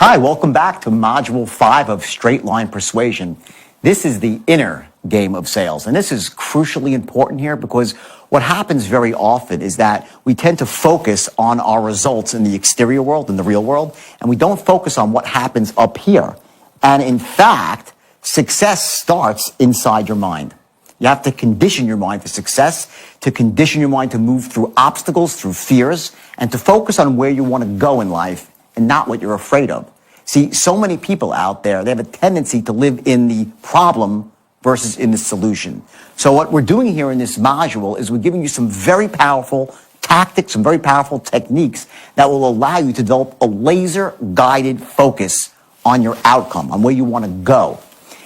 Hi, welcome back to Module 5 of Straight Line Persuasion. This is the inner game of sales, and this is crucially important here because what happens very often is that we tend to focus on our results in the exterior world, in the real world, and we don't focus on what happens up here. And in fact, success starts inside your mind. You have to condition your mind for success, to condition your mind to move through obstacles, through fears, and to focus on where you want to go in life and not what you're afraid of. See, so many people out there, they have a tendency to live in the problem versus in the solution. So what we're doing here in this module is we're giving you some very powerful tactics, some very powerful techniques that will allow you to develop a laser-guided focus on your outcome, on where you want to go.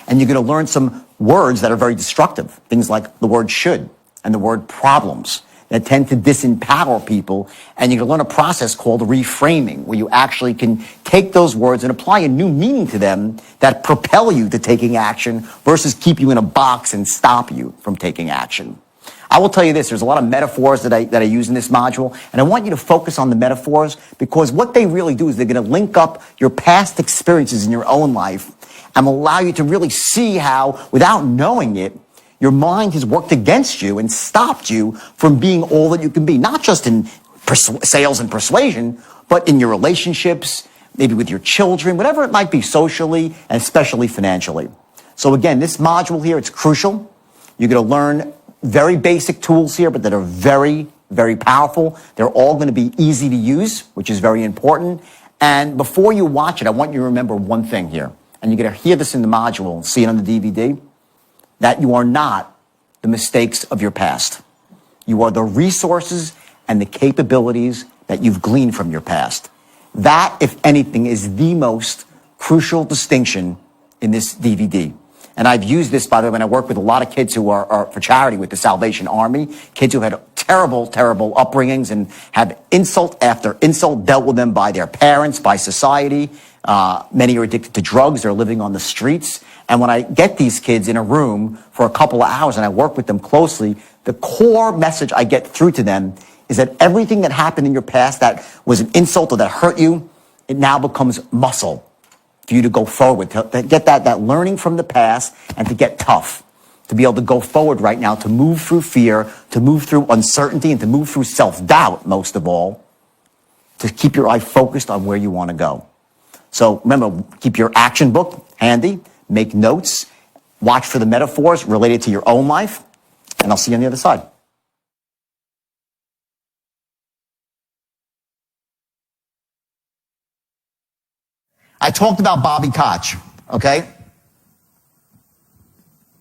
And you're going to learn some words that are very destructive, things like the word should and the word problems that tend to disempower people. And you're going to learn a process called reframing, where you actually can take those words and apply a new meaning to them that propel you to taking action versus keep you in a box and stop you from taking action. I will tell you this, there's a lot of metaphors that I use in this module, and I want you to focus on the metaphors because what they really do is they're going to link up your past experiences in your own life and allow you to really see how, without knowing it, your mind has worked against you and stopped you from being all that you can be, not just in sales and persuasion, but in your relationships, maybe with your children, whatever it might be, socially and especially financially. So again, this module here, it's crucial. You're going to learn very basic tools here, but that are very, very powerful. They're all going to be easy to use, which is very important. And before you watch it, I want you to remember one thing here. And you're going to hear this in the module, see it on the DVD, that you are not the mistakes of your past. You are the resources and the capabilities that you've gleaned from your past. That, if anything, is the most crucial distinction in this DVD. And I've used this, by the way, when I work with a lot of kids who are for charity with the Salvation Army, kids who had terrible, terrible upbringings and have insult after insult dealt with them by their parents, by society. Many are addicted to drugs. They're living on the streets. And when I get these kids in a room for a couple of hours and I work with them closely, the core message I get through to them is that everything that happened in your past that was an insult or that hurt you, it now becomes muscle for you to go forward, to get that learning from the past and to get tough, to be able to go forward right now, to move through fear, to move through uncertainty, and to move through self-doubt, most of all, to keep your eye focused on where you want to go. So remember, keep your action book handy, make notes, watch for the metaphors related to your own life, and I'll see you on the other side. I talked about Bobby Koch, okay?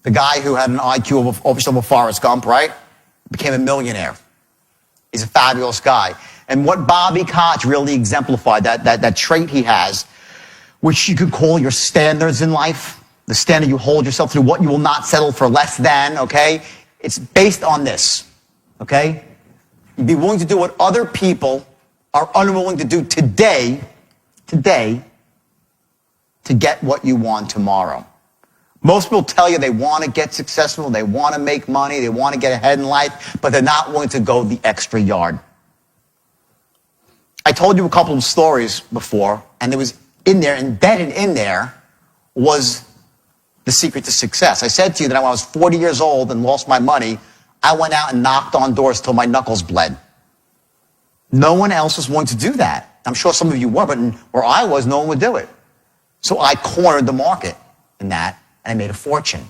The guy who had an IQ of over Forrest Gump, right? Became a millionaire. He's a fabulous guy. And what Bobby Koch really exemplified, that trait he has, which you could call your standards in life, the standard you hold yourself through, what you will not settle for less than, okay? It's based on this, okay? You'd be willing to do what other people are unwilling to do today, to get what you want tomorrow. Most people tell you they want to get successful, they want to make money, they want to get ahead in life, but they're not willing to go the extra yard. I told you a couple of stories before, and there was embedded in there was the secret to success. I said to you that when I was 40 years old and lost my money, I went out and knocked on doors till my knuckles bled. No one else was willing to do that. I'm sure some of you were, but where I was, no one would do it. So I cornered the market in that, and I made a fortune.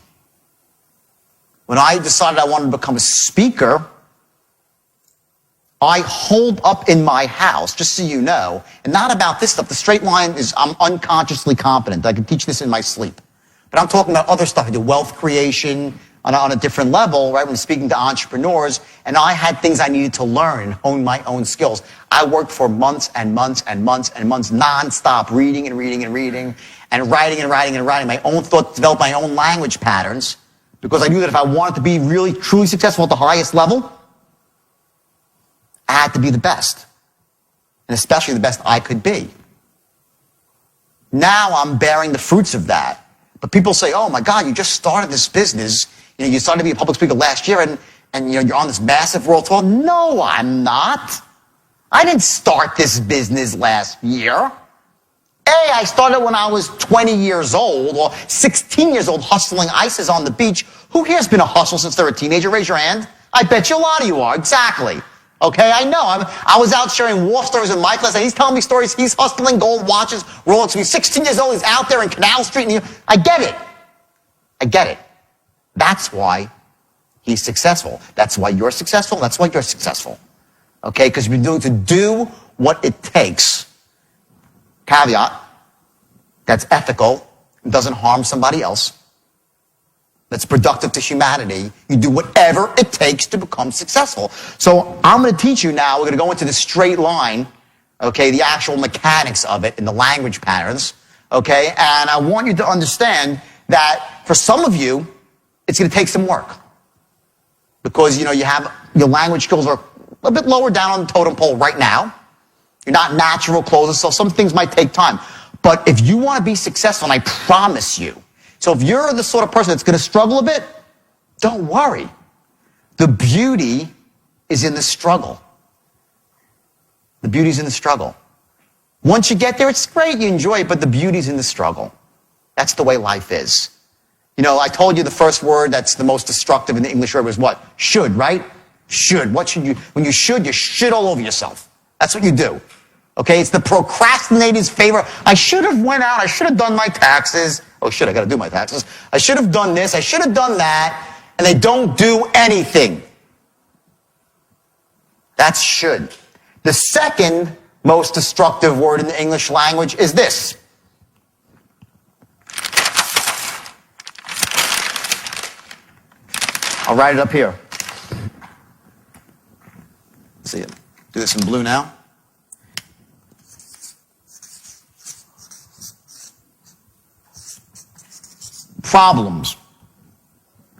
When I decided I wanted to become a speaker, I holed up in my house, just so you know, and not about this stuff. The straight line is I'm unconsciously competent. I can teach this in my sleep. But I'm talking about other stuff. I do wealth creation on a different level, right? When speaking to entrepreneurs, and I had things I needed to learn and hone my own skills. I worked for months and months and months and months nonstop, reading and reading and reading and writing and writing and writing my own thoughts, develop my own language patterns, because I knew that if I wanted to be really, truly successful at the highest level, I had to be the best, and especially the best I could be. Now I'm bearing the fruits of that. But people say, oh my God, you just started this business. You started to be a public speaker last year and you're on this massive world tour. No, I'm not. I didn't start this business last year. Hey, I started when I was 20 years old or 16 years old hustling ices on the beach. Who here's been a hustle since they're a teenager? Raise your hand. I bet you a lot of you are. Exactly. Okay, I know. I was out sharing war stories with Mike last night. He's telling me stories. He's hustling gold watches, Rolex. He's 16 years old. He's out there in Canal Street. And I get it. I get it. That's why he's successful. That's why you're successful. That's why you're successful. Okay, because you're doing to do what it takes. Caveat, that's ethical, doesn't harm somebody else, that's productive to humanity. You do whatever it takes to become successful. So I'm going to teach you now, we're going to go into the straight line, okay, the actual mechanics of it and the language patterns, okay, and I want you to understand that for some of you, it's going to take some work. Because, you have, your language skills are a bit lower down on the totem pole right now. You're not natural closers, so some things might take time. But if you want to be successful, and I promise you, so if you're the sort of person that's going to struggle a bit, don't worry. The beauty is in the struggle. The beauty's in the struggle. Once you get there, it's great, you enjoy it, but the beauty's in the struggle. That's the way life is. I told you the first word that's the most destructive in the English word was what? Should, right? Should. What should you? When you shit all over yourself. That's what you do. Okay, it's the procrastinator's favorite. I should have went out. I should have done my taxes. Oh, shit, I got to do my taxes. I should have done this. I should have done that. And they don't do anything. That's should. The second most destructive word in the English language is this. I'll write it up here. See it. Do this in blue now. Problems.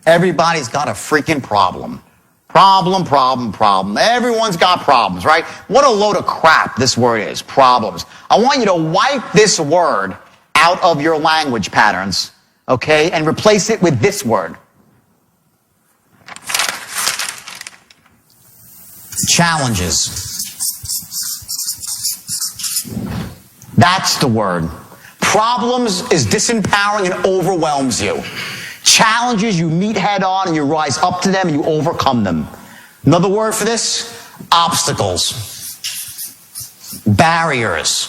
Everybody's got a freaking problem. Problem. Everyone's got problems, right? What a load of crap this word is, problems. I want you to wipe this word out of your language patterns, okay, and replace it with this word. Challenges. That's the word. Problems is disempowering and overwhelms you. Challenges you meet head on and you rise up to them and you overcome them. Another word for this? Obstacles. Barriers.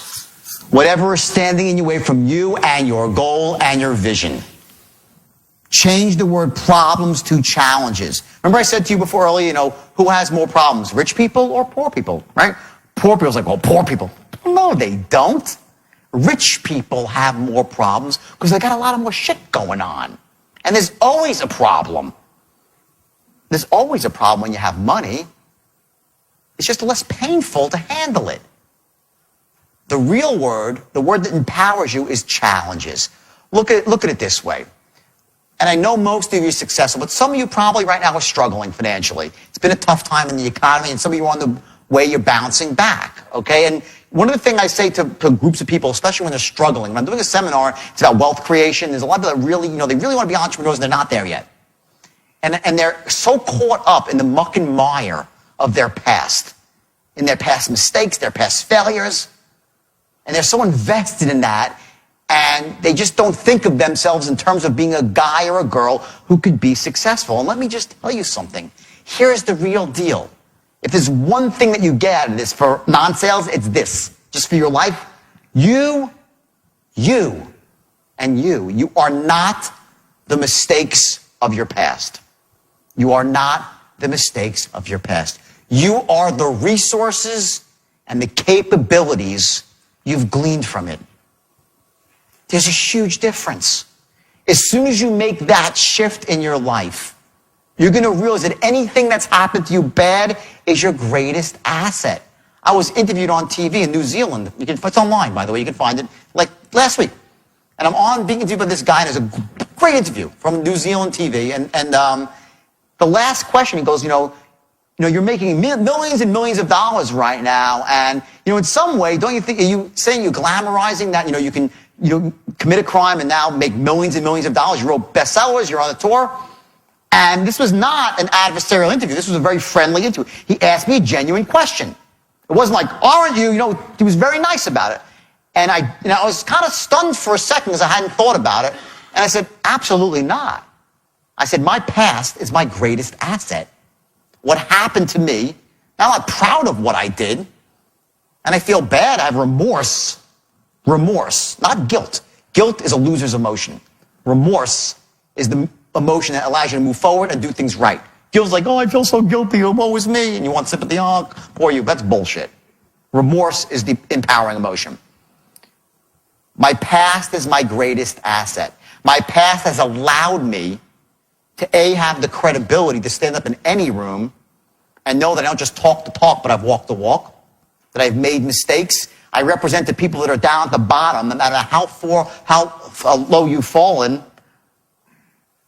Whatever is standing in your way from you and your goal and your vision. Change the word problems to challenges. Remember I said to you before earlier, who has more problems, rich people or poor people, right? Poor people's like, well, poor people. No, they don't. Rich people have more problems because they got a lot of more shit going on. And there's always a problem. There's always a problem when you have money. It's just less painful to handle it. The real word, the word that empowers you, is challenges. Look at it this way. And I know most of you are successful, but some of you probably right now are struggling financially. It's been a tough time in the economy, and some of you are on the way you're bouncing back, okay? And one of the things I say to groups of people, especially when they're struggling, when I'm doing a seminar, it's about wealth creation. There's a lot of people that really, they really want to be entrepreneurs, and they're not there yet. And they're so caught up in the muck and mire of their past, in their past mistakes, their past failures, and they're so invested in that, and they just don't think of themselves in terms of being a guy or a girl who could be successful. And let me just tell you something. Here's the real deal. If there's one thing that you get out of this for non-sales, it's this. Just for your life, you are not the mistakes of your past. You are not the mistakes of your past. You are the resources and the capabilities you've gleaned from it. There's a huge difference. As soon as you make that shift in your life, you're going to realize that anything that's happened to you bad is your greatest asset. I was interviewed on TV in New Zealand. It's online, by the way. You can find it, like last week. And I'm being interviewed by this guy, and it's a great interview from New Zealand TV. And the last question, he goes, you're making millions and millions of dollars right now. And, in some way, don't you think, are you saying you're glamorizing that, you can commit a crime and now make millions and millions of dollars. You wrote bestsellers, you're on a tour. And this was not an adversarial interview. This was a very friendly interview. He asked me a genuine question. It wasn't like, aren't you? He was very nice about it. And I was kind of stunned for a second because I hadn't thought about it. And I said, absolutely not. I said, my past is my greatest asset. What happened to me, now I'm proud of what I did, and I feel bad. I have remorse. Remorse, not guilt. Guilt is a loser's emotion. Remorse is the emotion that allows you to move forward and do things right. Guilt's like, oh, I feel so guilty, oh, woe is me, and you want sympathy, oh, poor you. That's bullshit. Remorse is the empowering emotion. My past is my greatest asset. My past has allowed me to A, have the credibility to stand up in any room and know that I don't just talk the talk, but I've walked the walk, that I've made mistakes. I represent the people that are down at the bottom, no matter how low you've fallen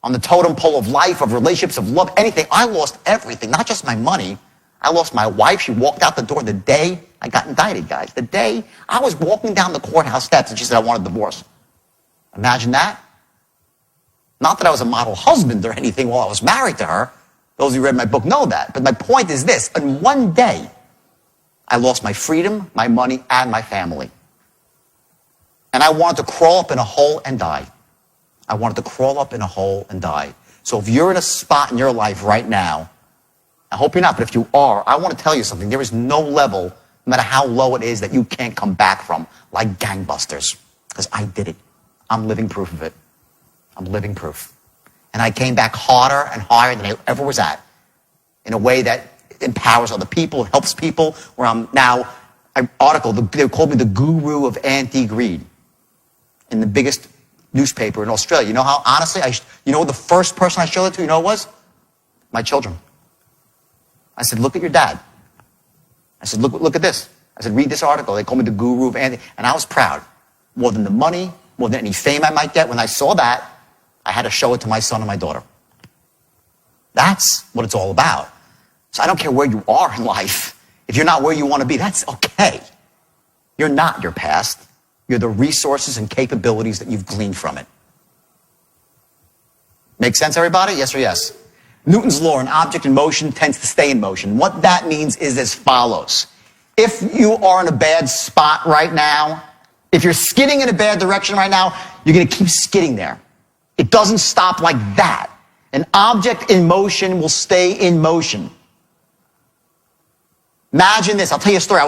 on the totem pole of life, of relationships, of love, anything. I lost everything, not just my money. I lost my wife. She walked out the door the day I got indicted, guys. The day I was walking down the courthouse steps and she said, I want a divorce. Imagine that. Not that I was a model husband or anything while I was married to her. Those who read my book know that. But my point is this. In one day, I lost my freedom, my money, and my family. And I wanted to crawl up in a hole and die. I wanted to crawl up in a hole and die. So if you're in a spot in your life right now, I hope you're not, but if you are, I want to tell you something. There is no level, no matter how low it is, that you can't come back from like gangbusters. Because I did it. I'm living proof of it. I'm living proof. And I came back harder and higher than I ever was at, in a way that empowers other people, helps people, where I'm now, they called me the guru of anti-greed in the biggest newspaper in Australia. You know how, honestly, you know the first person I showed it to, you know who it was? My children. I said, look at your dad. I said, look at this. I said, read this article. They called me the guru of anti, and I was proud. More than the money, more than any fame I might get. When I saw that, I had to show it to my son and my daughter. That's what it's all about. So I don't care where you are in life. If you're not where you want to be, that's okay. You're not your past. You're the resources and capabilities that you've gleaned from it. Make sense, everybody? Yes or yes? Newton's law, an object in motion tends to stay in motion. What that means is as follows. If you are in a bad spot right now, if you're skidding in a bad direction right now, you're going to keep skidding there. It doesn't stop like that. An object in motion will stay in motion. Imagine this. I'll tell you a story.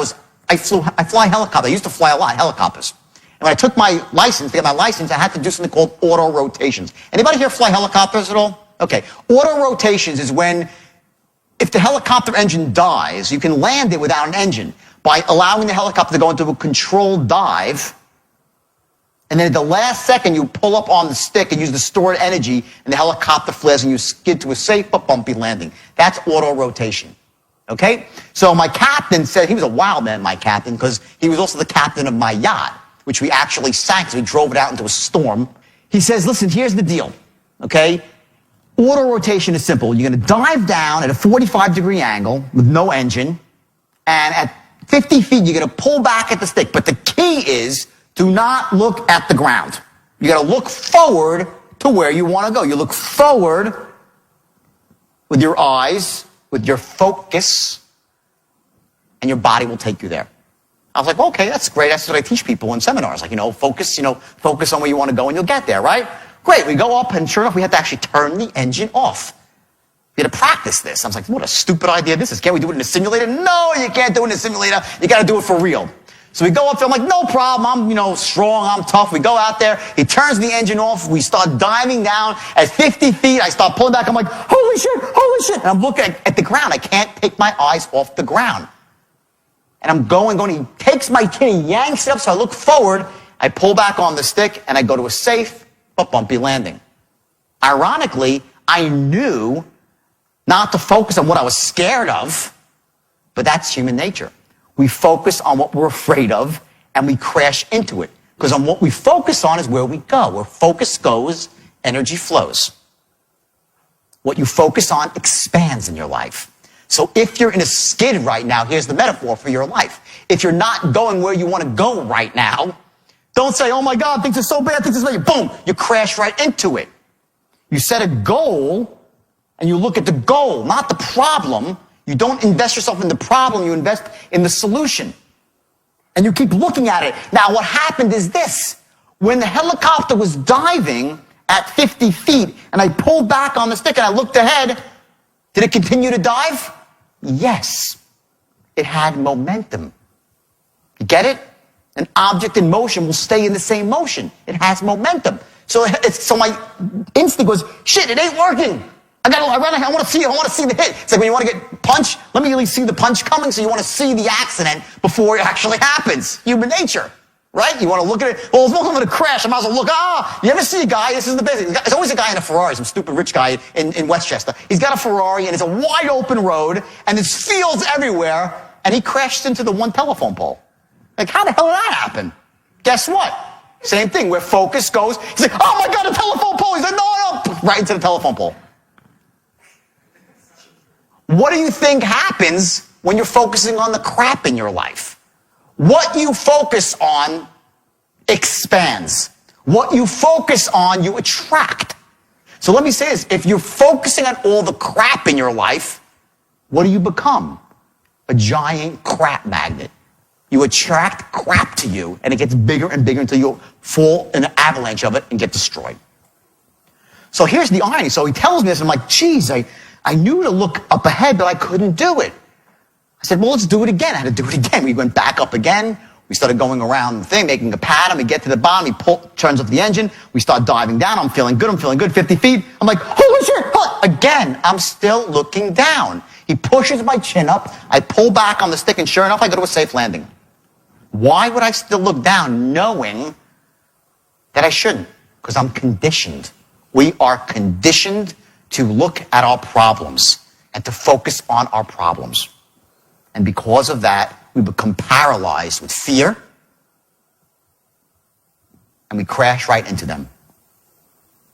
I fly helicopters. I used to fly a lot, helicopters. And when I took my license, to get my license, I had to do something called auto rotations. Anybody here fly helicopters at all? Okay. Auto rotations is when, if the helicopter engine dies, you can land it without an engine by allowing the helicopter to go into a controlled dive. And then at the last second, you pull up on the stick and use the stored energy, and the helicopter flares and you skid to a safe but bumpy landing. That's auto rotation. Okay? So my captain said, he was a wild man, my captain, because he was also the captain of my yacht, which we actually sank because we drove it out into a storm. He says, listen, here's the deal. Okay? Auto rotation is simple. You're going to dive down at a 45-degree angle with no engine, and at 50 feet, you're going to pull back at the stick. But the key is, do not look at the ground. You got to look forward to where you want to go. You look forward with your eyes, with your focus, and your body will take you there. I was like, well, okay, that's great. That's what I teach people in seminars. Like, focus on where you want to go and you'll get there, right? Great. We go up and sure enough, we had to actually turn the engine off. We had to practice this. I was like, what a stupid idea this is. Can't we do it in a simulator? No, you can't do it in a simulator. You got to do it for real. So we go up there, I'm like, no problem, I'm, strong, I'm tough. We go out there, he turns the engine off, we start diving down at 50 feet, I start pulling back, I'm like, holy shit, and I'm looking at the ground, I can't take my eyes off the ground. And I'm going, he takes my chin, he yanks it up, so I look forward, I pull back on the stick, and I go to a safe but bumpy landing. Ironically, I knew not to focus on what I was scared of, but that's human nature. We focus on what we're afraid of, and we crash into it. Because on what we focus on is where we go. Where focus goes, energy flows. What you focus on expands in your life. So if you're in a skid right now, here's the metaphor for your life. If you're not going where you want to go right now, don't say, oh my God, things are so bad, things are so bad. Boom, you crash right into it. You set a goal, and you look at the goal, not the problem. You don't invest yourself in the problem, you invest in the solution. And you keep looking at it. Now, what happened is this. When the helicopter was diving at 50 feet and I pulled back on the stick and I looked ahead, did it continue to dive? Yes. It had momentum. You get it? An object in motion will stay in the same motion. It has momentum. So my instinct was, shit, it ain't working. I want to see the hit. It's like when you want to get punched, let me at least see the punch coming, so you want to see the accident before it actually happens. Human nature, right? You want to look at it. Well, if I'm going to crash, I might as well look. You ever see a guy? This is the business. There's always a guy in a Ferrari, some stupid rich guy in Westchester. He's got a Ferrari, and it's a wide open road, and there's fields everywhere, and he crashed into the one telephone pole. Like, how the hell did that happen? Guess what? Same thing, where focus goes. He's like, oh my God, a telephone pole. He's like, no, right into the telephone pole. What do you think happens when you're focusing on the crap in your life? What you focus on expands. What you focus on, you attract. So let me say this. If you're focusing on all the crap in your life, what do you become? A giant crap magnet. You attract crap to you, and it gets bigger and bigger until you fall in an avalanche of it and get destroyed. So here's the irony. So he tells me this, and I'm like, geez, I knew to look up ahead, but I couldn't do it. I said, well, let's do it again. I had to do it again. We went back up again. We started going around the thing, making a pattern. We get to the bottom. He turns off the engine. We start diving down. I'm feeling good. 50 feet. I'm like, holy shit. Again, I'm still looking down. He pushes my chin up. I pull back on the stick, and sure enough, I go to a safe landing. Why would I still look down knowing that I shouldn't? Because I'm conditioned. We are conditioned to look at our problems and to focus on our problems. And because of that, we become paralyzed with fear, and we crash right into them.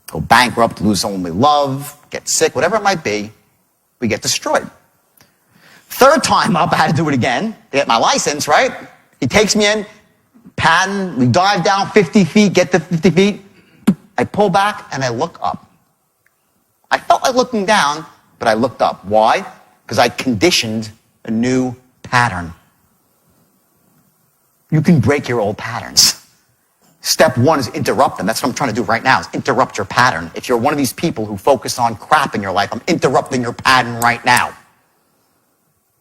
Go bankrupt, lose someone we love, get sick, whatever it might be, we get destroyed. Third time up, I had to do it again to get my license, right? He takes me in, pattern, we dive down 50 feet, get to 50 feet. I pull back and I look up. I felt like looking down, but I looked up. Why? Because I conditioned a new pattern. You can break your old patterns. Step one is interrupt them. That's what I'm trying to do right now, is interrupt your pattern. If you're one of these people who focus on crap in your life, I'm interrupting your pattern right now.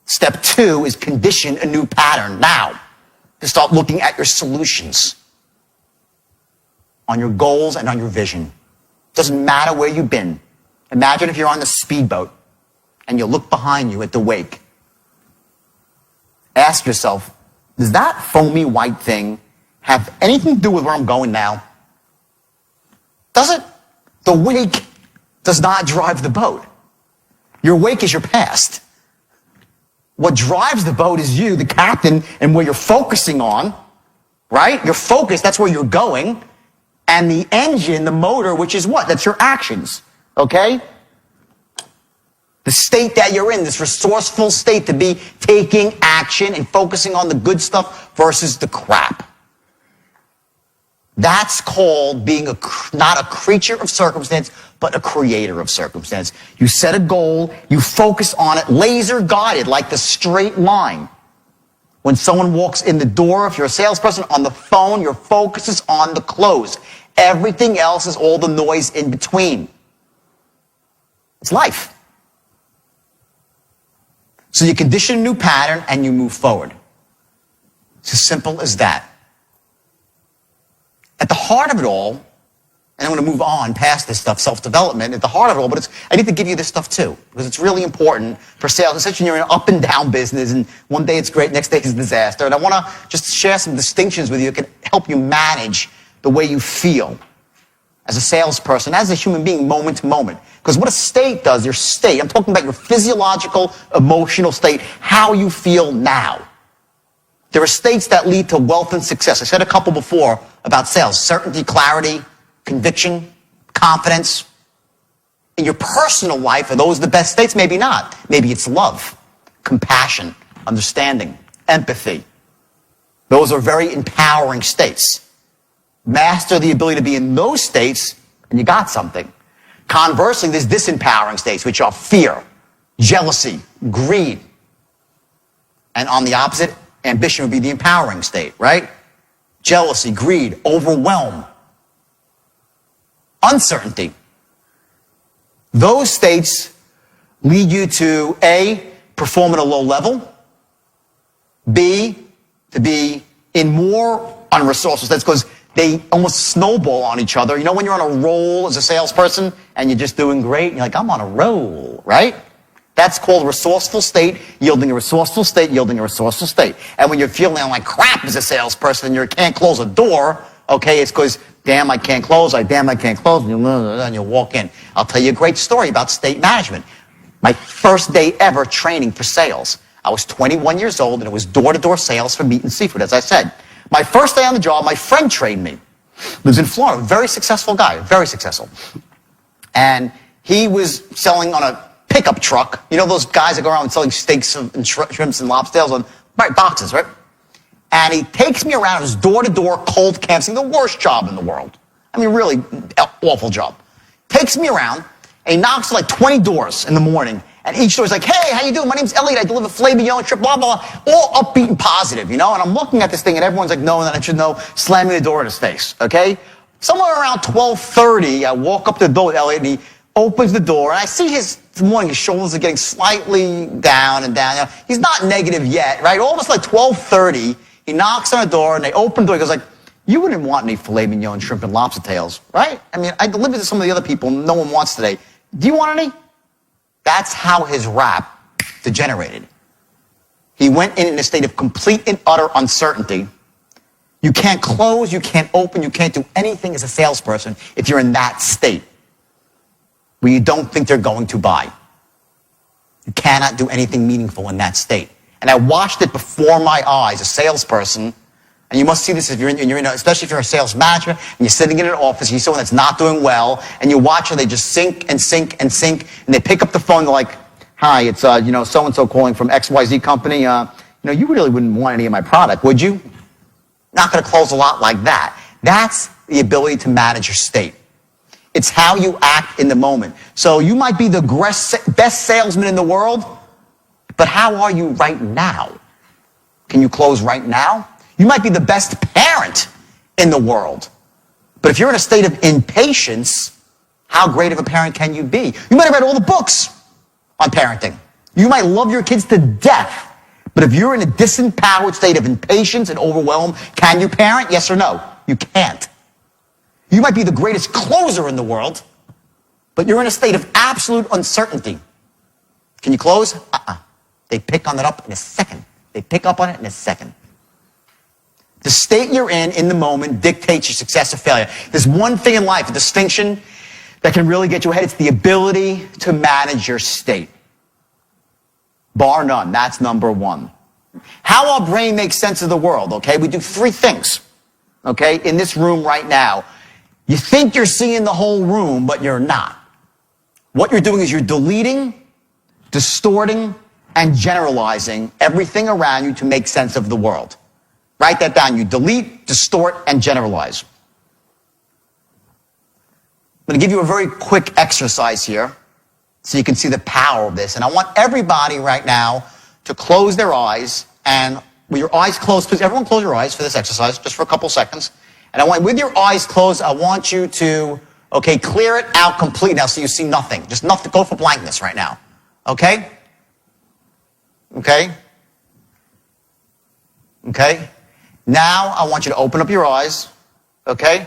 Step two is condition a new pattern now. To start looking at your solutions, on your goals and on your vision. Doesn't matter where you've been. Imagine if you're on the speedboat and you look behind you at the wake. Ask yourself, does that foamy white thing have anything to do with where I'm going now? Does it? The wake does not drive the boat. Your wake is your past. What drives the boat is you, the captain, and where you're focusing on, right? Your focus, that's where you're going. And the engine, the motor, which is what? That's your actions, okay? The state that you're in, this resourceful state to be taking action and focusing on the good stuff versus the crap. That's called being not a creature of circumstance, but a creator of circumstance. You set a goal, you focus on it, laser guided, like the straight line. When someone walks in the door, if you're a salesperson, on the phone, your focus is on the close. Everything else is all the noise in between. It's life. So you condition a new pattern and you move forward. It's as simple as that. At the heart of it all, and I'm going to move on past this stuff, self-development, at the heart of it all, but I need to give you this stuff too, because it's really important for sales, especially when you're in an up and down business, and one day it's great, next day it's a disaster. And I want to just share some distinctions with you that can help you manage the way you feel as a salesperson, as a human being, moment to moment. Because what a state does, your state, I'm talking about your physiological, emotional state, how you feel now. There are states that lead to wealth and success. I said a couple before about sales. Certainty, clarity, conviction, confidence. In your personal life, are those the best states? Maybe not. Maybe it's love, compassion, understanding, empathy. Those are very empowering states. Master the ability to be in those states, and you got something. Conversely, there's disempowering states, which are fear, jealousy, greed. And on the opposite Ambition would be the empowering state, right? Jealousy, greed, overwhelm, uncertainty. Those states lead you to A, perform at a low level, B, to be in more unresourceful states because they almost snowball on each other. You know when you're on a roll as a salesperson and you're just doing great and you're like, I'm on a roll, right? That's called a resourceful state, yielding a resourceful state, yielding a resourceful state. And when you're feeling like crap as a salesperson and you can't close a door, okay, it's because, damn, I can't close, damn, I can't close, and you walk in. I'll tell you a great story about state management. My first day ever training for sales. I was 21 years old, and it was door-to-door sales for meat and seafood, as I said. My first day on the job, my friend trained me. Lives in Florida, very successful guy, very successful. And he was selling on a pickup truck. You know those guys that go around selling steaks and shrimps and lobsters on boxes, right? And he takes me around his door-to-door cold canvassing, the worst job in the world. I mean, really awful job. Takes me around, and he knocks on like 20 doors in the morning. And each door's like, hey, how you doing? My name's Elliot. I deliver filet mignon, shrimp, blah, blah, blah. All upbeat and positive, you know? And I'm looking at this thing, and everyone's like, no, and then I should know, slamming the door in his face, okay? Somewhere around 12:30, I walk up to the door with Elliot, and he opens the door, and I see his shoulders are getting slightly down and down. You know, he's not negative yet, right? Almost like 12:30, he knocks on the door, and they open the door. He goes like, you wouldn't want any filet mignon, shrimp, and lobster tails, right? I mean, I delivered to some of the other people no one wants today. Do you want any? That's how his rap degenerated. He went in a state of complete and utter uncertainty. You can't close, you can't open, you can't do anything as a salesperson if you're in that state where you don't think they're going to buy. You cannot do anything meaningful in that state. And I watched it before my eyes, a salesperson, and you must see this if you're in, especially if you're a sales manager and you're sitting in an office, you see someone that's not doing well, and you watch how they just sink and sink and sink, and they pick up the phone, they're like, hi, it's, so-and-so calling from XYZ company. You really wouldn't want any of my product, would you? Not going to close a lot like that. That's the ability to manage your state. It's how you act in the moment. So you might be the best salesman in the world, but how are you right now? Can you close right now? You might be the best parent in the world, but if you're in a state of impatience, how great of a parent can you be? You might have read all the books on parenting. You might love your kids to death, but if you're in a disempowered state of impatience and overwhelm, can you parent? Yes or no? You can't. You might be the greatest closer in the world, but you're in a state of absolute uncertainty. Can you close? They pick on that up in a second. They pick up on it in a second. The state you're in the moment, dictates your success or failure. There's one thing in life, a distinction that can really get you ahead. It's the ability to manage your state. Bar none. That's number one. How our brain makes sense of the world, okay? We do three things, okay, in this room right now. You think you're seeing the whole room, but you're not. What you're doing is you're deleting, distorting, and generalizing everything around you to make sense of the world. Write that down. You delete, distort, and generalize. I'm going to give you a very quick exercise here so you can see the power of this. And I want everybody right now to close their eyes. And with your eyes closed, please, everyone close your eyes for this exercise, just for a couple seconds. And I want, with your eyes closed, I want you to, okay, clear it out completely now so you see nothing. Just nothing. Go for blankness right now. Okay? Okay? Okay? Now I want you to open up your eyes, okay?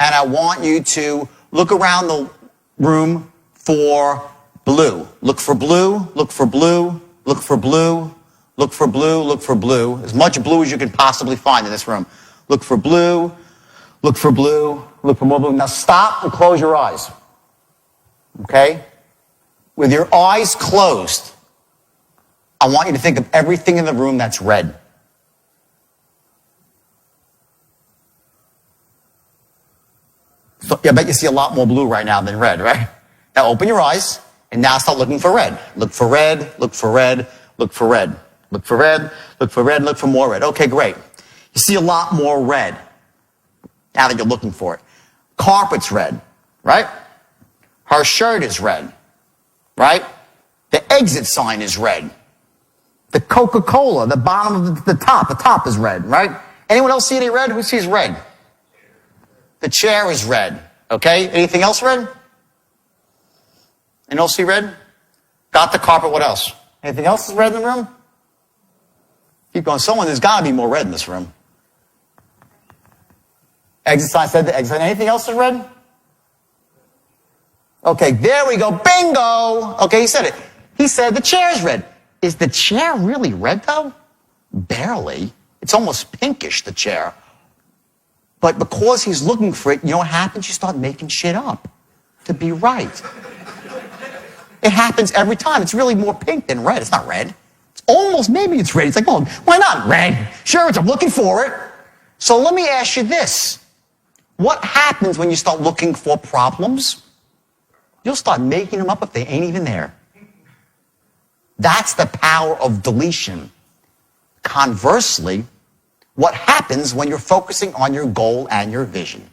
And I want you to look around the room for blue. Look for blue, look for blue, look for blue, look for blue, look for blue. As much blue as you can possibly find in this room. Look for blue, look for blue, look for more blue. Now stop and close your eyes, okay? With your eyes closed, I want you to think of everything in the room that's red. So, I bet you see a lot more blue right now than red, right? Now open your eyes, and now start looking for red. Look for red, look for red, look for red. Look for red, look for red, look for more red. Okay, great. You see a lot more red now that you're looking for it. Carpet's red, right? Her shirt is red, right? The exit sign is red. The Coca-Cola, the bottom of the top is red, right? Anyone else see any red? Who sees red? The chair is red, okay? Anything else red? Anyone else see red? Got the carpet, what else? Anything else is red in the room? Keep going. There's got to be more red in this room. Exit sign said the exit sign. Anything else is red? Okay, there we go. Bingo! Okay, he said it. He said the chair is red. Is the chair really red, though? Barely. It's almost pinkish, the chair. But because he's looking for it, you know what happens? You start making shit up to be right. It happens every time. It's really more pink than red. It's not red. It's almost, maybe it's red. It's like, well, why not red? Sure, I'm looking for it. So let me ask you this. What happens when you start looking for problems? You'll start making them up if they ain't even there. That's the power of deletion. Conversely, what happens when you're focusing on your goal and your vision?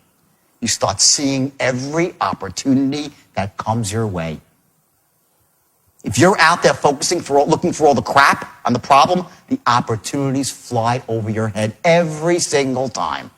You start seeing every opportunity that comes your way. If you're out there looking for all the crap on the problem, the opportunities fly over your head every single time.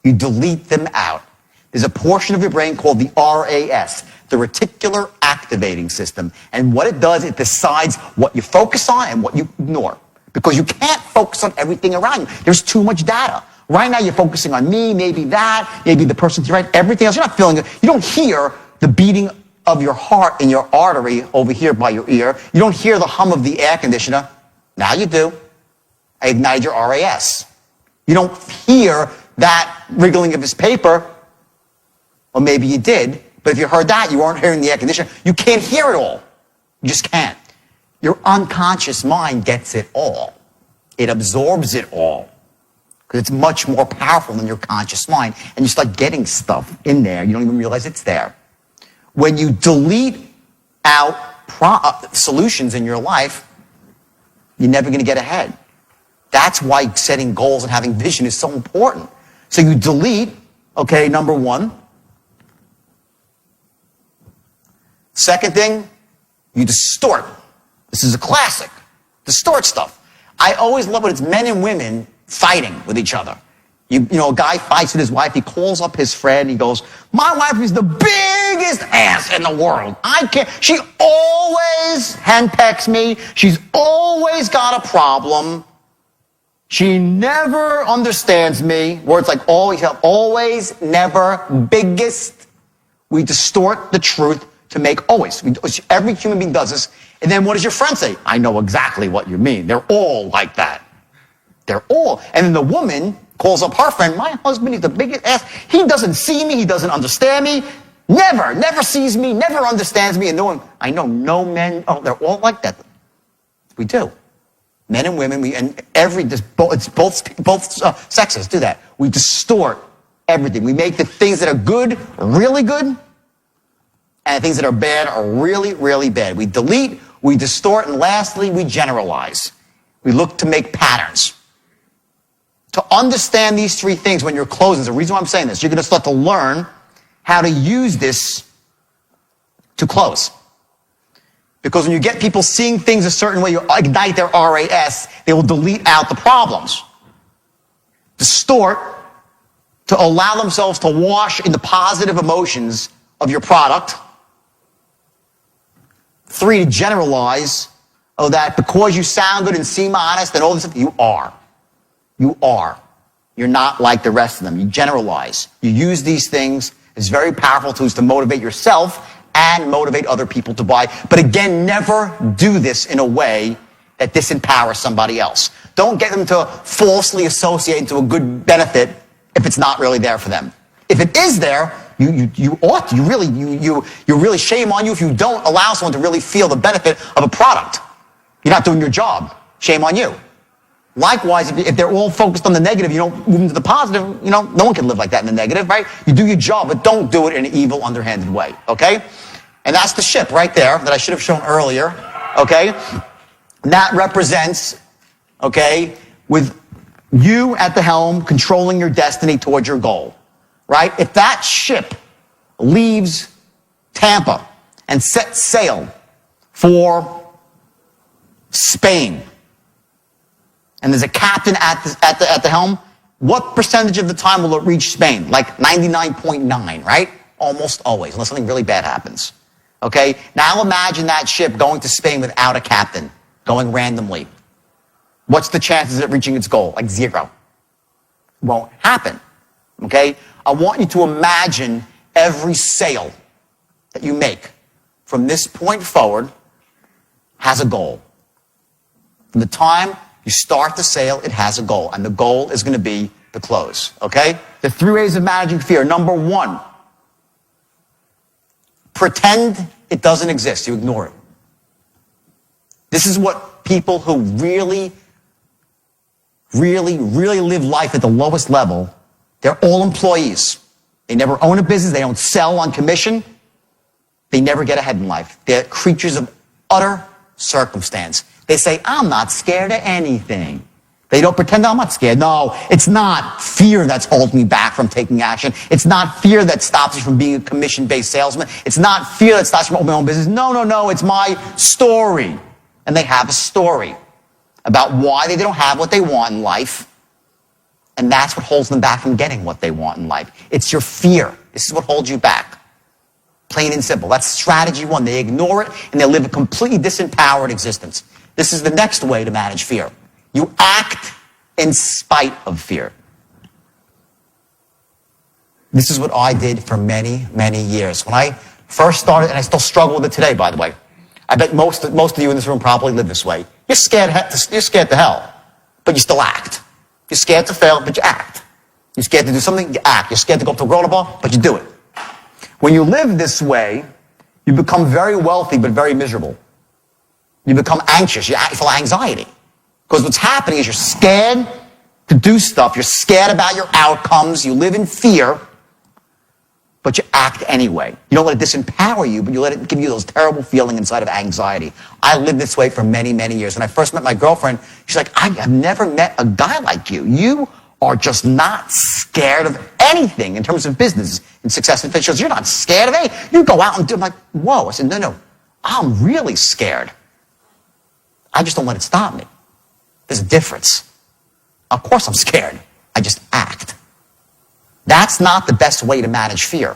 You delete them out. There's a portion of your brain called the RAS, the reticular activating system. And what it does, it decides what you focus on and what you ignore. Because you can't focus on everything around you. There's too much data. Right now you're focusing on me, maybe that, maybe the person to your right, everything else. You're not feeling it. You don't hear the beating of your heart in your artery over here by your ear. You don't hear the hum of the air conditioner. Now you do. I ignited your RAS. You don't hear that wriggling of his paper. Or maybe you did. But if you heard that, you weren't hearing the air conditioner. You can't hear it all. You just can't. Your unconscious mind gets it all. It absorbs it all. Because it's much more powerful than your conscious mind. And you start getting stuff in there. You don't even realize it's there. When you delete out solutions in your life, you're never going to get ahead. That's why setting goals and having vision is so important. So you delete, okay, number one. Second thing, you distort. This is a classic. Distort stuff. I always love when it's men and women fighting with each other. You know, a guy fights with his wife. He calls up his friend. He goes, my wife is the biggest ass in the world. I can't. She always henpecks me. She's always got a problem. She never understands me. Words like always, never, biggest. We distort the truth to make always. Every human being does this. And then what does your friend say? I know exactly what you mean. They're all like that. They're all. And then the woman calls up her friend. My husband is the biggest ass. He doesn't see me. He doesn't understand me. Never sees me. Never understands me. And I know no men. Oh, they're all like that. We do. Men and women. It's both sexes do that. We distort everything. We make the things that are good really good, and the things that are bad are really, really bad. We delete, we distort, and lastly, we generalize. We look to make patterns. To understand these three things when you're closing, the reason why I'm saying this, you're going to start to learn how to use this to close. Because when you get people seeing things a certain way, you ignite their RAS, they will delete out the problems. Distort to allow themselves to wash in the positive emotions of your product. 3, to generalize, that because you sound good and seem honest and all this stuff, you are. You are. You're not like the rest of them. You generalize. You use these things as very powerful tools to motivate yourself and motivate other people to buy. But again, never do this in a way that disempowers somebody else. Don't get them to falsely associate into a good benefit if it's not really there for them. If it is there, you ought to. You really shame on you if you don't allow someone to really feel the benefit of a product. You're not doing your job. Shame on you. Likewise, if they're all focused on the negative, you don't move into the positive, no one can live like that in the negative, right? You do your job, but don't do it in an evil, underhanded way, okay? And that's the ship right there that I should have shown earlier, okay? And that represents, okay, with you at the helm controlling your destiny towards your goal, right? If that ship leaves Tampa and sets sail for Spain, and there's a captain at the helm, what percentage of the time will it reach Spain? Like 99.9, right? Almost always, unless something really bad happens. Okay? Now imagine that ship going to Spain without a captain, going randomly. What's the chances of it reaching its goal? Like 0. Won't happen. Okay? I want you to imagine every sail that you make from this point forward has a goal. From the time you start the sail, it has a goal, and the goal is going to be the close. Okay? The 3 ways of managing fear. Number 1, pretend it doesn't exist. You ignore it. This is what people who really live life at the lowest level, they're all employees. They never own a business. They don't sell on commission. They never get ahead in life. They're creatures of utter circumstance. They say, I'm not scared of anything. They don't pretend, I'm not scared. No, it's not fear that's holding me back from taking action. It's not fear that stops me from being a commission-based salesman. It's not fear that stops me from opening my own business. No, it's my story. And they have a story about why they don't have what they want in life. And that's what holds them back from getting what they want in life. It's your fear. This is what holds you back. Plain and simple. That's strategy 1. They ignore it and they live a completely disempowered existence. This is the next way to manage fear. You act in spite of fear. This is what I did for many, many years. When I first started, and I still struggle with it today, by the way. I bet most of you in this room probably live this way. You're scared to hell, but you still act. You're scared to fail, but you act. You're scared to do something, you act. You're scared to go up to a roller ball, but you do it. When you live this way, you become very wealthy, but very miserable. You become anxious. You feel anxiety. Because what's happening is you're scared to do stuff. You're scared about your outcomes. You live in fear, but you act anyway. You don't let it disempower you, but you let it give you those terrible feeling inside of anxiety. I lived this way for many, many years. When I first met my girlfriend, she's like, I have never met a guy like you. You are just not scared of anything in terms of business and success. And she goes, you're not scared of anything. You go out and do it. I'm like, whoa. I said, no, I'm really scared. I just don't let it stop me. There's a difference. Of course I'm scared. I just act. That's not the best way to manage fear.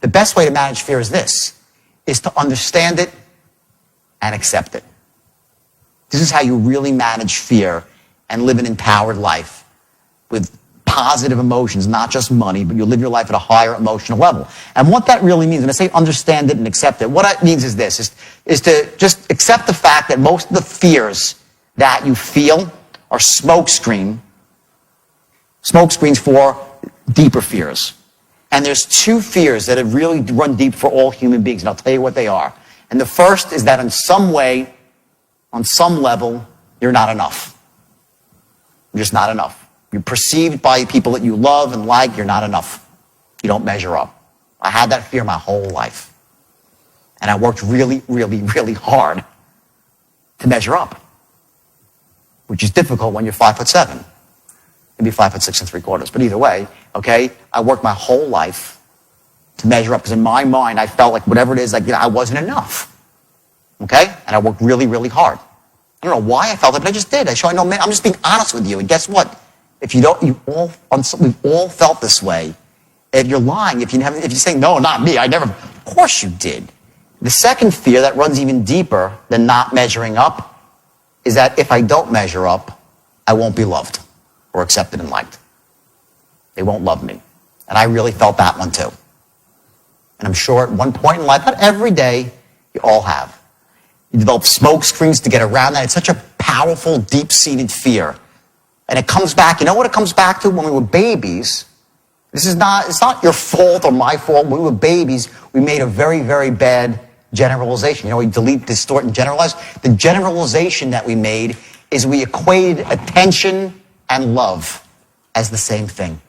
The best way to manage fear is this, is to understand it and accept it. This is how you really manage fear and live an empowered life with positive emotions, not just money, but you live your life at a higher emotional level. And what that really means, when I say understand it and accept it, what it means is this, is to just accept the fact that most of the fears that you feel are smokescreens for deeper fears. And there's 2 fears that have really run deep for all human beings, and I'll tell you what they are. And the first is that in some way, on some level, you're not enough. You're just not enough. You're perceived by people that you love and like, you're not enough. You don't measure up. I had that fear my whole life. And I worked really, really, really hard to measure up, which is difficult when you're 5'7". Maybe 5'6 3/4". But either way, okay, I worked my whole life to measure up because in my mind, I felt like whatever it is, like, I wasn't enough. Okay? And I worked really, really hard. I don't know why I felt it, but I just did. I'm just being honest with you. And guess what? If we've all felt this way. If you're lying, if you say, no, not me, of course you did. The second fear that runs even deeper than not measuring up is that if I don't measure up, I won't be loved or accepted and liked. They won't love me. And I really felt that one too. And I'm sure at one point in life, not every day, you all have. You develop smoke screens to get around that. It's such a powerful, deep-seated fear. And it comes back, you know what it comes back to? When we were babies, it's not your fault or my fault. When we were babies, we made a very, very bad generalization. You know, we delete, distort, and generalize. The generalization that we made is we equated attention and love as the same thing.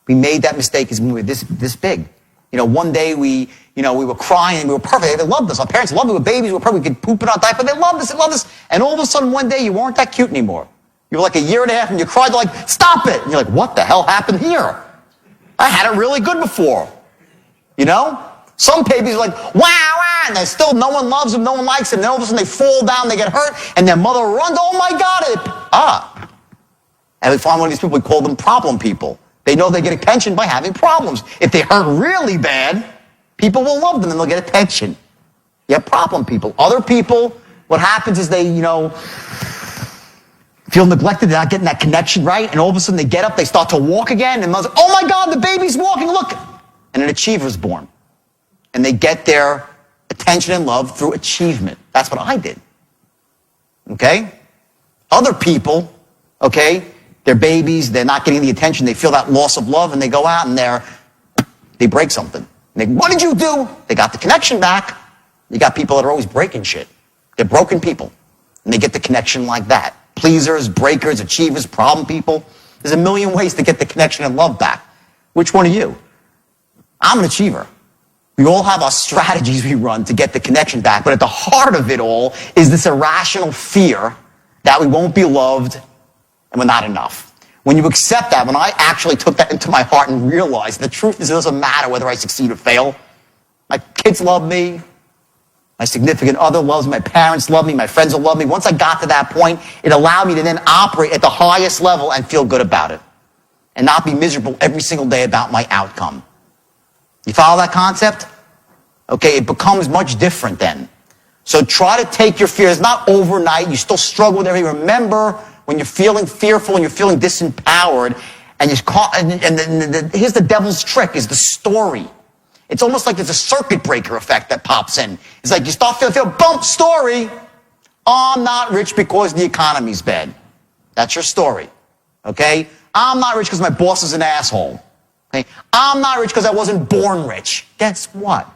We made that mistake as when we were this big. You know, one day we were crying and we were perfect. They loved us. Our parents loved us. We were babies. We were perfect. We could poop in our diaper. They loved us. They loved us. And all of a sudden, one day, you weren't that cute anymore. You were like a year and a half and you cried. They're like, stop it. And you're like, what the hell happened here? I had it really good before. You know? Some babies are like, wow, and there's still no one loves them, no one likes them. Then all of a sudden they fall down, they get hurt, and their mother runs, oh my God, And we find one of these people, we call them problem people. They know they get attention by having problems. If they hurt really bad, people will love them and they'll get attention. You have problem people. Other people, what happens is they, feel neglected, they're not getting that connection right, and all of a sudden they get up, they start to walk again, and mother's like, oh my God, the baby's walking, look! And an achiever's born. And they get their attention and love through achievement. That's what I did. Okay? Other people, okay, they're babies, they're not getting the attention, they feel that loss of love, and they go out and they break something. What did you do? They got the connection back. You got people that are always breaking shit. They're broken people. And they get the connection like that. Pleasers, breakers, achievers, problem people. There's a million ways to get the connection and love back. Which one are you? I'm an achiever. We all have our strategies we run to get the connection back, but at the heart of it all is this irrational fear that we won't be loved and we're not enough. When you accept that, when I actually took that into my heart and realized the truth is it doesn't matter whether I succeed or fail. My kids love me. My significant other loves me. My parents love me. My friends will love me. Once I got to that point, it allowed me to then operate at the highest level and feel good about it. And not be miserable every single day about my outcome. You follow that concept? Okay, it becomes much different then. So try to take your fears, not overnight. You still struggle with everything. Remember, when you're feeling fearful and you're feeling disempowered, and here's the devil's trick, is the story. It's almost like there's a circuit breaker effect that pops in. It's like you start feeling, bump, story. I'm not rich because the economy's bad. That's your story. Okay? I'm not rich because my boss is an asshole. Okay? I'm not rich because I wasn't born rich. Guess what?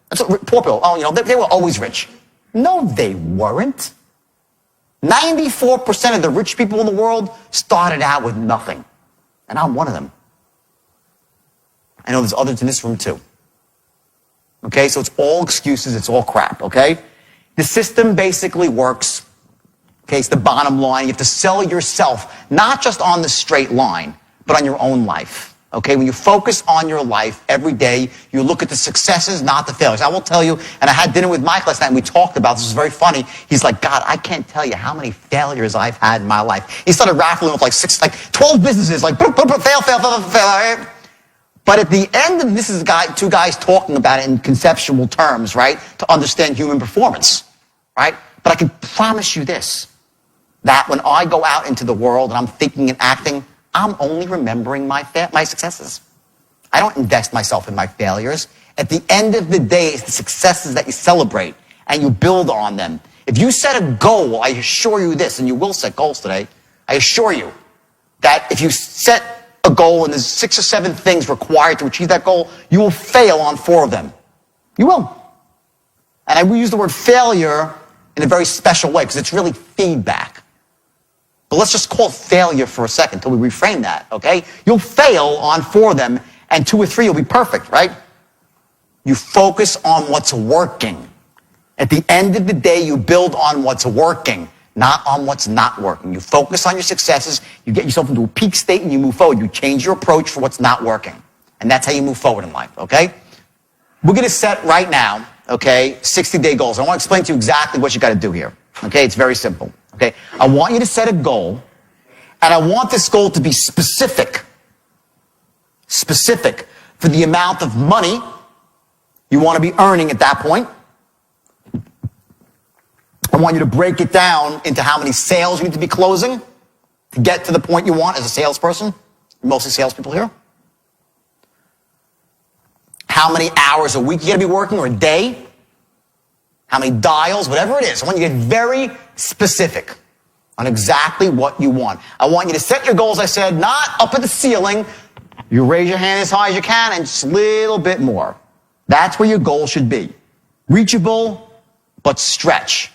That's what poor people, they were always rich. No, they weren't. 94% of the rich people in the world started out with nothing. And I'm one of them. I know there's others in this room too. Okay, so it's all excuses, it's all crap, okay? The system basically works. Okay, it's the bottom line. You have to sell yourself, not just on the straight line, but on your own life. Okay, when you focus on your life every day, you look at the successes, not the failures. I will tell you, and I had dinner with Mike last night, and we talked about this. It was very funny. He's like, God, I can't tell you how many failures I've had in my life. He started raffling with like 12 businesses, like, fail. But at the end, and this is two guys talking about it in conceptual terms, right, to understand human performance, right? But I can promise you this, that when I go out into the world and I'm thinking and acting, I'm only remembering my successes. I don't invest myself in my failures. At the end of the day, it's the successes that you celebrate and you build on them. If you set a goal, I assure you this, and you will set goals today, I assure you that if you set a goal and there's 6 or 7 things required to achieve that goal, you will fail on 4 of them. You will. And I will use the word failure in a very special way because it's really feedback. But let's just call it failure for a second until we reframe that, okay? You'll fail on 4 of them, and 2 or 3 will be perfect, right? You focus on what's working. At the end of the day, you build on what's working, not on what's not working. You focus on your successes, you get yourself into a peak state, and you move forward. You change your approach for what's not working. And that's how you move forward in life, okay? We're going to set right now, okay, 60-day goals. I want to explain to you exactly what you got to do here, okay? It's very simple, okay? I want you to set a goal, and I want this goal to be specific for the amount of money you want to be earning at that point. I want you to break it down into how many sales you need to be closing to get to the point you want as a salesperson. Mostly salespeople here. How many hours a week you got to be working, or a day. How many dials, whatever it is. I want you to get very specific on exactly what you want. I want you to set your goals, I said, not up at the ceiling. You raise your hand as high as you can and just a little bit more. That's where your goal should be. Reachable, but stretch.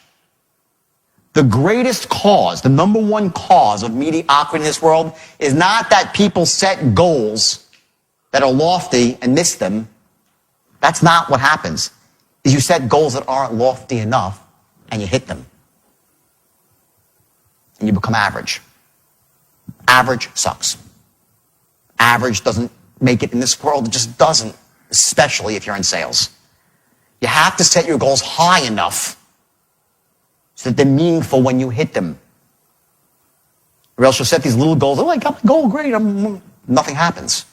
The greatest cause, the number one cause of mediocrity in this world is not that people set goals that are lofty and miss them. That's not what happens. Is you set goals that aren't lofty enough and you hit them. And you become average. Average sucks. Average doesn't make it in this world. It just doesn't, especially if you're in sales. You have to set your goals high enough so that they're meaningful when you hit them. Or else you'll set these little goals. Oh, I got my goal, great. Nothing happens.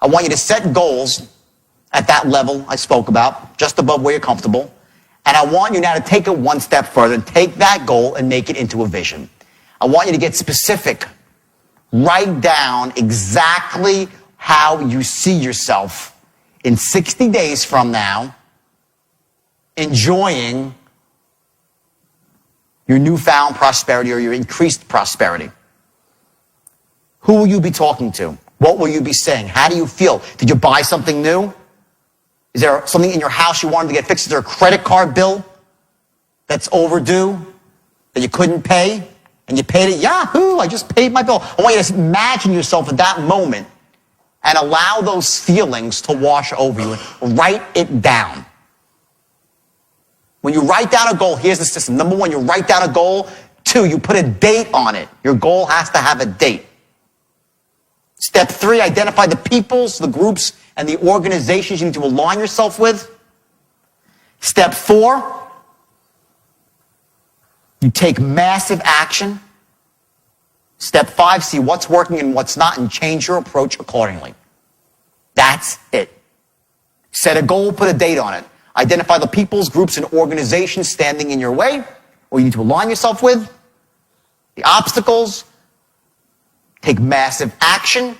I want you to set goals at that level I spoke about, just above where you're comfortable. And I want you now to take it one step further and take that goal and make it into a vision. I want you to get specific. Write down exactly how you see yourself in 60 days from now, enjoying your newfound prosperity or your increased prosperity. Who will you be talking to? What will you be saying? How do you feel? Did you buy something new? Is there something in your house you wanted to get fixed? Is there a credit card bill that's overdue that you couldn't pay? And you paid it? Yahoo! I just paid my bill. I want you to imagine yourself at that moment and allow those feelings to wash over you and write it down. When you write down a goal, here's the system. Number one, you write down a goal. Two, you put a date on it. Your goal has to have a date. Step three, identify the peoples, the groups, and the organizations you need to align yourself with. Step four, you take massive action. Step five, see what's working and what's not and change your approach accordingly. That's it. Set a goal, put a date on it. Identify the peoples, groups, and organizations standing in your way or you need to align yourself with. The obstacles. Take massive action.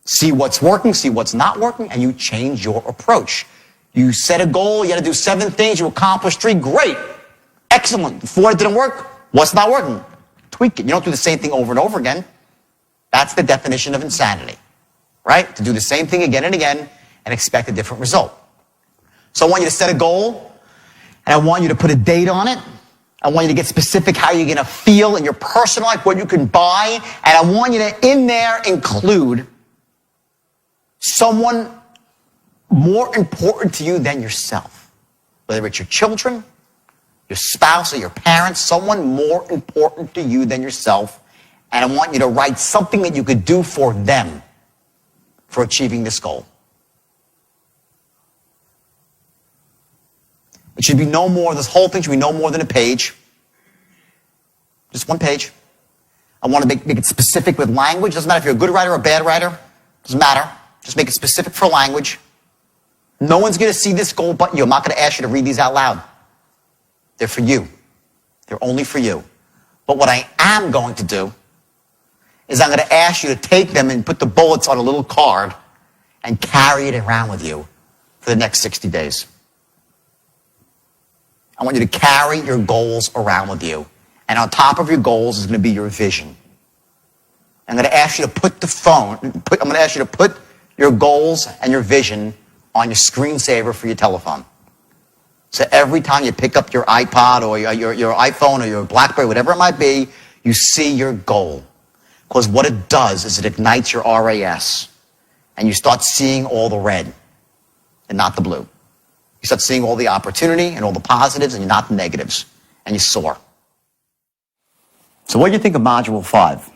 See what's working, see what's not working, and you change your approach. You set a goal, you got to do 7 things, you accomplish 3, great. Excellent. 4 didn't work, what's not working? Tweak it. You don't do the same thing over and over again. That's the definition of insanity, right? To do the same thing again and again and expect a different result. So I want you to set a goal, and I want you to put a date on it. I want you to get specific how you're going to feel in your personal life, what you can buy, and I want you to, in there, include someone more important to you than yourself. Whether it's your children, your spouse, or your parents, someone more important to you than yourself, and I want you to write something that you could do for them for achieving this goal. It should be no more, this whole thing should be no more than a page. Just 1 page. I want to make it specific with language. Doesn't matter if you're a good writer or a bad writer. Doesn't matter. Just make it specific for language. No one's going to see this goal but you. I'm not going to ask you to read these out loud. They're for you. They're only for you. But what I am going to do is I'm going to ask you to take them and put the bullets on a little card and carry it around with you for the next 60 days. I want you to carry your goals around with you. And on top of your goals is going to be your vision. I'm going to ask you to put your goals and your vision on your screensaver for your telephone. So every time you pick up your iPod or your iPhone or your BlackBerry, whatever it might be, you see your goal. Because what it does is it ignites your RAS. And you start seeing all the red and not the blue. You start seeing all the opportunity and all the positives and not the negatives. And you soar. So what do you think of Module 5?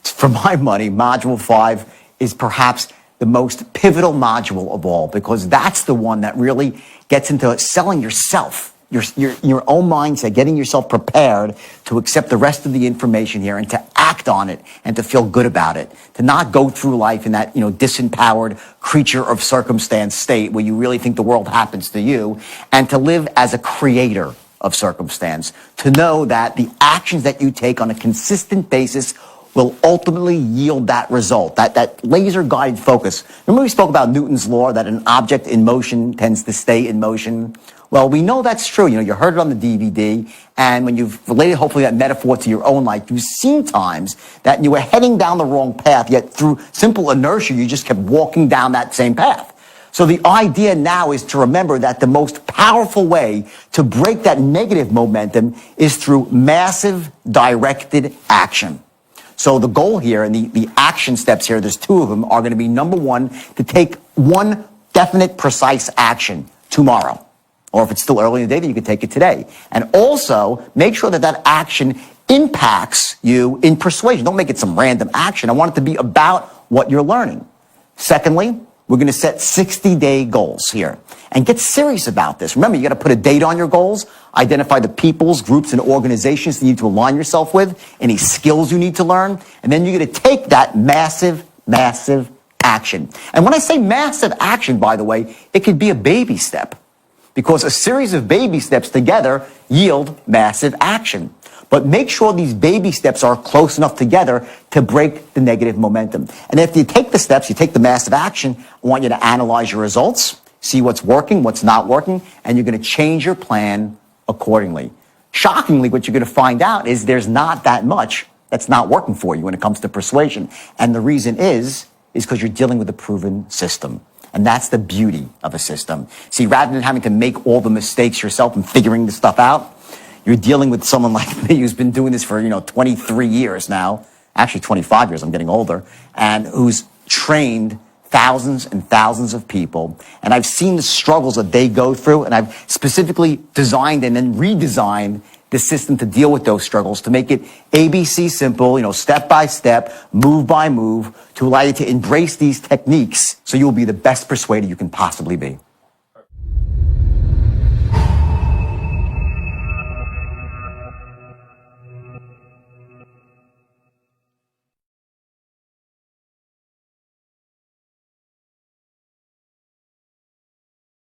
For my money, Module 5 is perhaps the most pivotal module of all, because that's the one that really gets into selling yourself, your own mindset, getting yourself prepared to accept the rest of the information here and to act on it and to feel good about it, to not go through life in that, disempowered creature of circumstance state where you really think the world happens to you, and to live as a creator of circumstance, to know that the actions that you take on a consistent basis will ultimately yield that result, that laser-guided focus. Remember we spoke about Newton's law, that an object in motion tends to stay in motion? Well, we know that's true. You heard it on the DVD, and when you've related, hopefully, that metaphor to your own life, you've seen times that you were heading down the wrong path, yet through simple inertia, you just kept walking down that same path. So the idea now is to remember that the most powerful way to break that negative momentum is through massive directed action. So the goal here and the action steps here, there's 2 of them, are going to be, number 1, to take one definite, precise action tomorrow. Or if it's still early in the day, then you can take it today. And also, make sure that action impacts you in persuasion. Don't make it some random action. I want it to be about what you're learning. Secondly, we're going to set 60-day goals here and get serious about this. Remember, you got to put a date on your goals, identify the peoples, groups, and organizations you need to align yourself with, any skills you need to learn, and then you're going to take that massive action. And when I say massive action, by the way, it could be a baby step, because a series of baby steps together yield massive action. But make sure these baby steps are close enough together to break the negative momentum. And if you take the steps, you take the massive action, I want you to analyze your results, see what's working, what's not working, and you're going to change your plan accordingly. Shockingly, what you're going to find out is there's not that much that's not working for you when it comes to persuasion. And the reason is because you're dealing with a proven system. And that's the beauty of a system. See, rather than having to make all the mistakes yourself and figuring this stuff out, you're dealing with someone like me who's been doing this for, 23 years now, actually 25 years, I'm getting older, and who's trained thousands and thousands of people. And I've seen the struggles that they go through, and I've specifically designed and then redesigned the system to deal with those struggles, to make it ABC simple, step by step, move by move, to allow you to embrace these techniques so you'll be the best persuader you can possibly be.